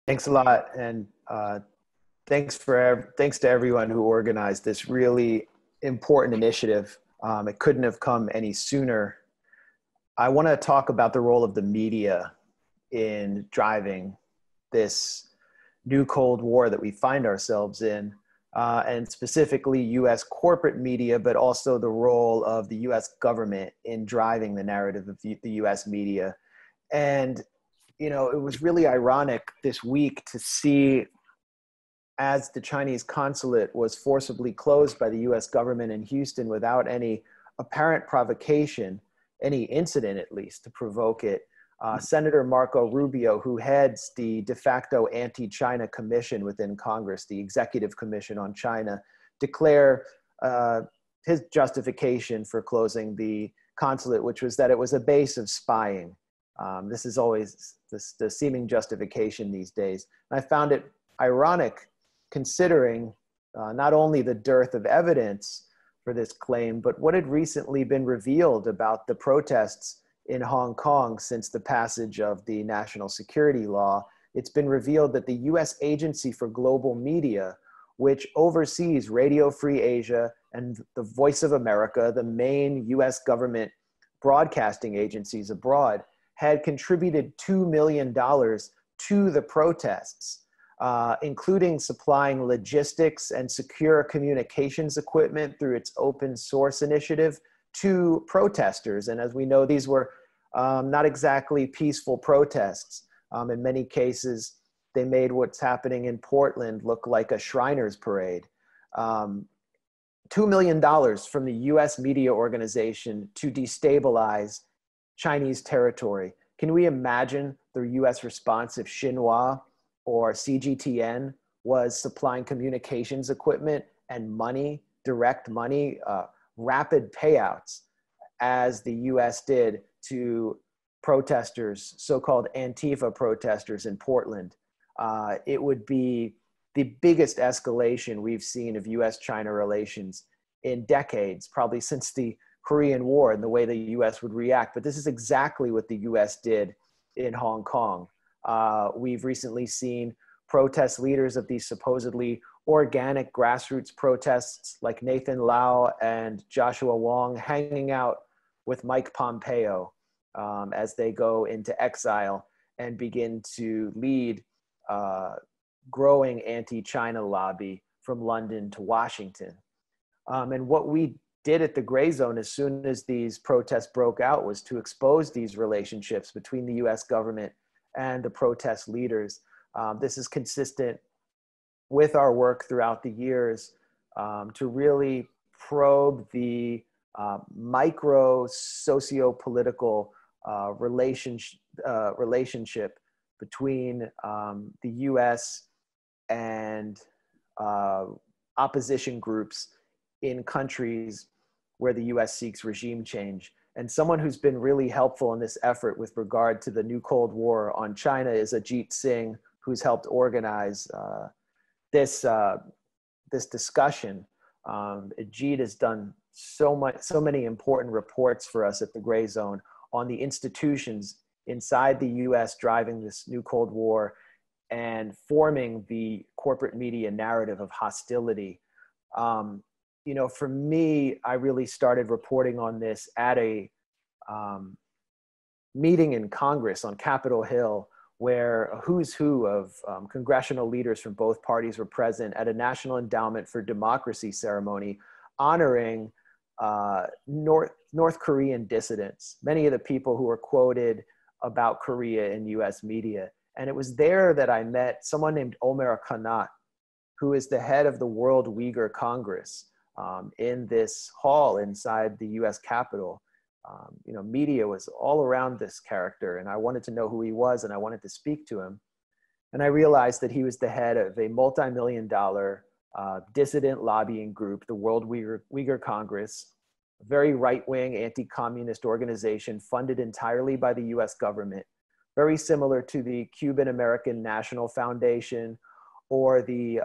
Thanks a lot, and thanks to everyone who organized this really important initiative. It couldn't have come any sooner. I want to talk about the role of the media in driving this new Cold War that we find ourselves in, and specifically U.S. corporate media, but also the role of the U.S. government in driving the narrative of the U.S. media. And it was really ironic this week to see, as the Chinese consulate was forcibly closed by the US government in Houston without any apparent provocation, any incident at least to provoke it, Senator Marco Rubio, who heads the de facto anti-China commission within Congress, the Executive Commission on China, declare his justification for closing the consulate, which was that it was a base of spying. This is always the seeming justification these days. And I found it ironic considering not only the dearth of evidence for this claim, but what had recently been revealed about the protests in Hong Kong since the passage of the national security law. It's been revealed that the US Agency for Global Media, which oversees Radio Free Asia and the Voice of America, the main US government broadcasting agencies abroad, had contributed $2 million to the protests, including supplying logistics and secure communications equipment through its open source initiative to protesters. And as we know, these were not exactly peaceful protests. In many cases, they made what's happening in Portland look like a Shriners parade. $2 million from the US media organization to destabilize Chinese territory. Can we imagine the US response if Xinhua or CGTN was supplying communications equipment and money, direct money, rapid payouts, as the US did to protesters, so-called Antifa protesters in Portland? It would be the biggest escalation we've seen of US-China relations in decades, probably since the Korean War, and the way the US would react. But this is exactly what the US did in Hong Kong. We've recently seen protest leaders of these supposedly organic grassroots protests like Nathan Lau and Joshua Wong hanging out with Mike Pompeo as they go into exile and begin to lead growing anti-China lobby from London to Washington. And what we did at the Grayzone as soon as these protests broke out was to expose these relationships between the US government and the protest leaders. This is consistent with our work throughout the years to really probe the micro socio-political relationship between the US and opposition groups in countries where the US seeks regime change. And someone who's been really helpful in this effort with regard to the new Cold War on China is Ajit Singh, who's helped organize this discussion. Ajit has done so many important reports for us at the Grayzone on the institutions inside the US driving this new Cold War and forming the corporate media narrative of hostility. For me, I really started reporting on this at a meeting in Congress on Capitol Hill, where a who's who of congressional leaders from both parties were present at a National Endowment for Democracy ceremony honoring North Korean dissidents, many of the people who were quoted about Korea in US media. And it was there that I met someone named Omer Kanat, who is the head of the World Uyghur Congress, in this hall inside the US Capitol. Media was all around this character, and I wanted to know who he was, and I wanted to speak to him. And I realized that he was the head of a multi-million-dollar dissident lobbying group, the World Uyghur Congress, a very right-wing anti-communist organization funded entirely by the US government, very similar to the Cuban American National Foundation or the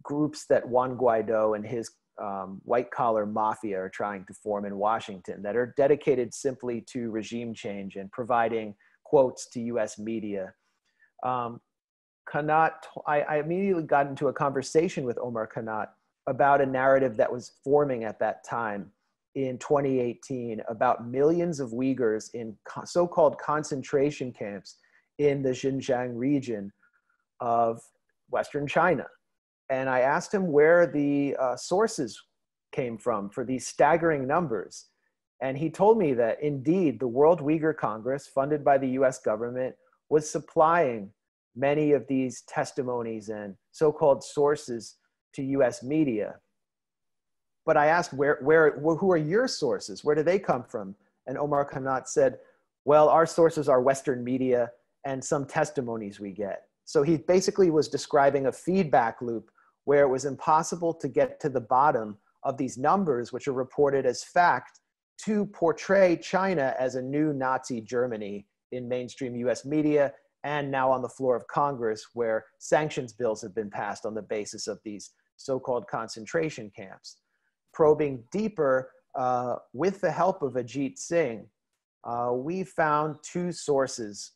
groups that Juan Guaido and his white-collar mafia are trying to form in Washington, that are dedicated simply to regime change and providing quotes to US media. Kanat, I immediately got into a conversation with Omar Kanat about a narrative that was forming at that time in 2018 about millions of Uyghurs in so-called concentration camps in the Xinjiang region of Western China. And I asked him where the sources came from for these staggering numbers. And he told me that indeed the World Uyghur Congress, funded by the US government, was supplying many of these testimonies and so-called sources to US media. But I asked, who are your sources? Where do they come from? And Omar Kanat said, well, our sources are Western media and some testimonies we get. So he basically was describing a feedback loop where it was impossible to get to the bottom of these numbers, which are reported as fact, to portray China as a new Nazi Germany in mainstream US media, and now on the floor of Congress, where sanctions bills have been passed on the basis of these so-called concentration camps. Probing deeper, with the help of Ajit Singh, we found two sources,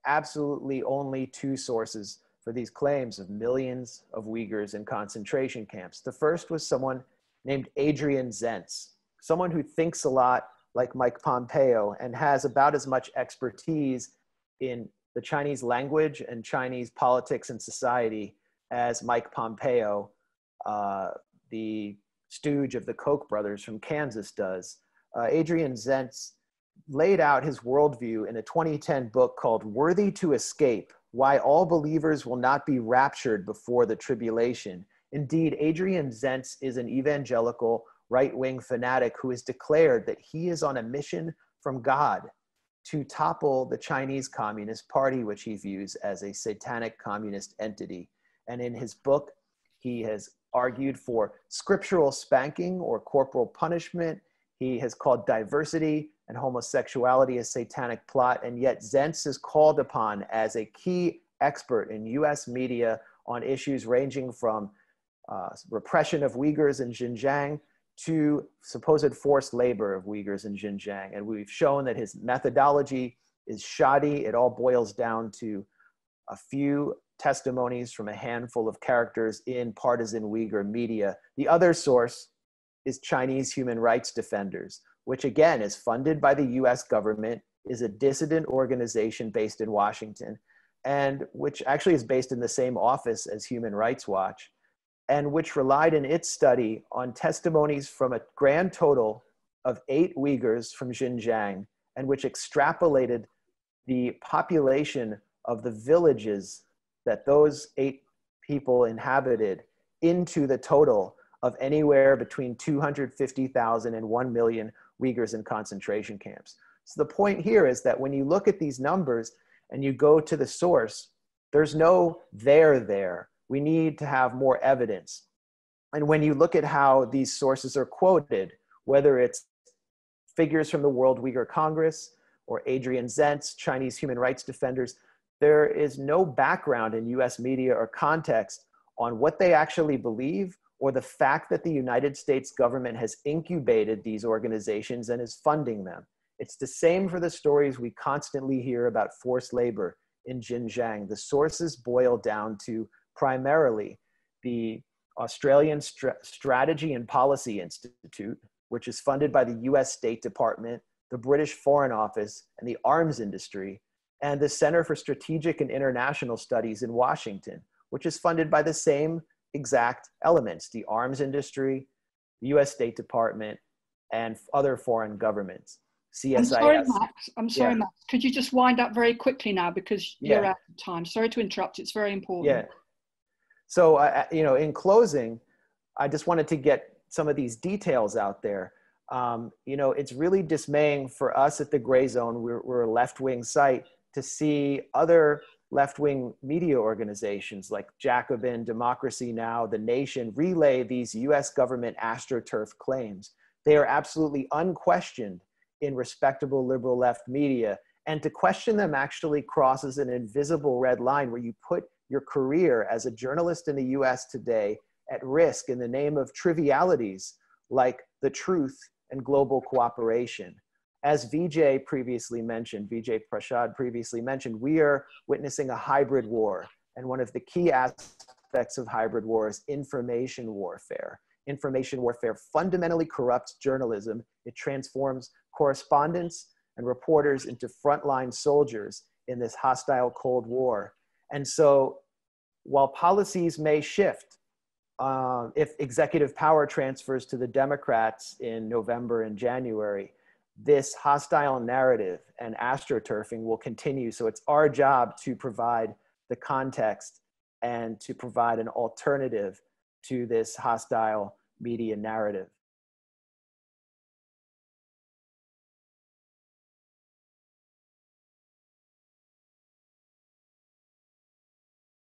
absolutely only two sources for these claims of millions of Uyghurs in concentration camps. The first was someone named Adrian Zentz, someone who thinks a lot like Mike Pompeo and has about as much expertise in the Chinese language and Chinese politics and society as Mike Pompeo, the stooge of the Koch brothers from Kansas, does. Adrian Zentz laid out his worldview in a 2010 book called Worthy to Escape: Why All Believers Will Not Be Raptured Before the Tribulation. Indeed, Adrian Zentz is an evangelical right-wing fanatic who has declared that he is on a mission from God to topple the Chinese Communist Party, which he views as a satanic communist entity. And in his book, he has argued for scriptural spanking or corporal punishment. He has called diversity and homosexuality a satanic plot, and yet Zentz is called upon as a key expert in US media on issues ranging from repression of Uyghurs in Xinjiang to supposed forced labor of Uyghurs in Xinjiang. And we've shown that his methodology is shoddy. It all boils down to a few testimonies from a handful of characters in partisan Uyghur media. The other source is Chinese human rights defenders, which again is funded by the US government, is a dissident organization based in Washington, and which actually is based in the same office as Human Rights Watch, and which relied in its study on testimonies from a grand total of 8 Uyghurs from Xinjiang, and which extrapolated the population of the villages that those 8 people inhabited into the total of anywhere between 250,000 and 1 million Uyghurs in concentration camps. So the point here is that when you look at these numbers and you go to the source, there's no there. We need to have more evidence. And when you look at how these sources are quoted, whether it's figures from the World Uyghur Congress or Adrian Zentz, Chinese human rights defenders, there is no background in US media or context on what they actually believe or the fact that the United States government has incubated these organizations and is funding them. It's the same for the stories we constantly hear about forced labor in Xinjiang. The sources boil down to primarily the Australian Strategy and Policy Institute, which is funded by the US State Department, the British Foreign Office, and the arms industry, and the Center for Strategic and International Studies in Washington, which is funded by the same exact elements: the arms industry, the US State Department, and other foreign governments. CSIS. I'm sorry, Max. Could you just wind up very quickly now, because you're out of time? Sorry to interrupt. It's very important. Yeah. So, in closing, I just wanted to get some of these details out there. It's really dismaying for us at the Grayzone. We're a left-wing site, to see other left-wing media organizations like Jacobin, Democracy Now!, The Nation relay these US government astroturf claims. They are absolutely unquestioned in respectable liberal left media. And to question them actually crosses an invisible red line where you put your career as a journalist in the US today at risk in the name of trivialities like the truth and global cooperation. as Vijay Prashad previously mentioned, we are witnessing a hybrid war. And one of the key aspects of hybrid war is information warfare. Information warfare fundamentally corrupts journalism. It transforms correspondents and reporters into frontline soldiers in this hostile Cold War. And so while policies may shift, if executive power transfers to the Democrats in November and January, this hostile narrative and astroturfing will continue. So it's our job to provide the context and to provide an alternative to this hostile media narrative.